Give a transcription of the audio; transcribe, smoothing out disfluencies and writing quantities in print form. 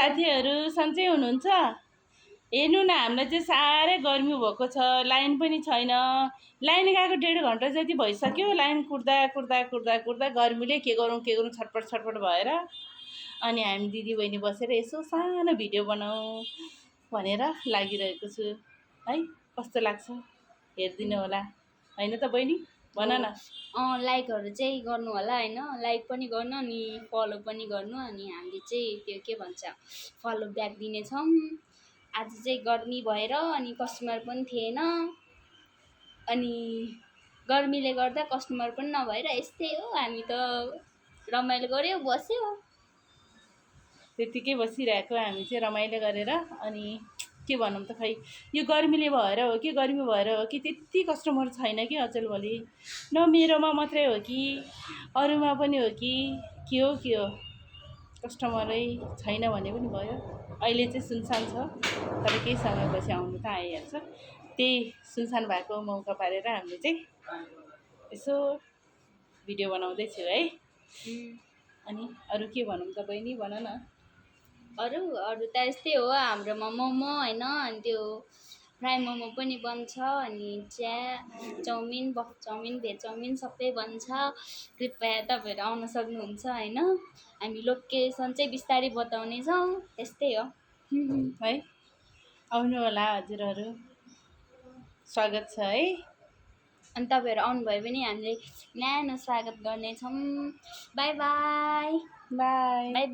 साथीहरू सन्चै हुनुहुन्छ? हेर्नु न, हामीलाई चाहिँ साह्रै गर्मी भएको छ, लाइन पनि छैन। लाइन गएको 1.5 घन्टा जति भइसक्यो। लाइन कुट्दा कुट्दा कुट्दा कुट्दा गर्मीले के गरौँ छटपट छटपट भएर अनि हामी दिदीबहिनी बसेर यसो सानो भिडियो बनाऊ भनेर लागिरहेको छु है। कस्तो लाग्छ हेरिदिनु होला हैन त बहिनी, भन न। लाइकहरू चाहिँ गर्नु होला हैन, लाइक पनि गर्नु अनि फलो पनि गर्नु। अनि हामीले चाहिँ त्यो के भन्छ फलो ब्याक दिनेछौँ। आज चाहिँ गर्मी भएर अनि कस्टमर पनि थिएन, अनि गर्मीले गर्दा कस्टमर पनि नभएर यस्तै हो। हामी त रमाइलो गर्यो बस्यो, त्यतिकै बसिरहेको हामी चाहिँ रमाइलो गरेर। अनि के भनौँ त, खै यो गर्मीले भएर हो कि गर्मी भएर हो कि त्यति कस्टमर छैन कि अचेल भोलि। न मेरोमा मात्रै हो कि अरूमा पनि हो कि के हो कस्टमरै छैन भने पनि भयो। अहिले चाहिँ सुनसान छ, तर केही समयपछि आउनु त आइहाल्छ। त्यही सुनसान भएको मौका पारेर हामीले चाहिँ यसो भिडियो बनाउँदैछु है। अनि अरू के भनौँ त बहिनी, भन न। अरू त यस्तै हो हाम्रोमा मोमो होइन, अनि त्यो फ्राई मोमो पनि बन्छ, अनि चाउमिन, बफ चाउमिन, भेज चाउमिन सबै बन्छ। कृपया तपाईँहरू आउन सक्नुहुन्छ होइन। हामी लोकेसन चाहिँ बिस्तारै बताउनेछौँ। यस्तै हो है, आउनु होला हजुरहरू, स्वागत छ है। अनि तपाईँहरू आउनुभयो भने हामीले न्यानो स्वागत गर्नेछौँ। By by by.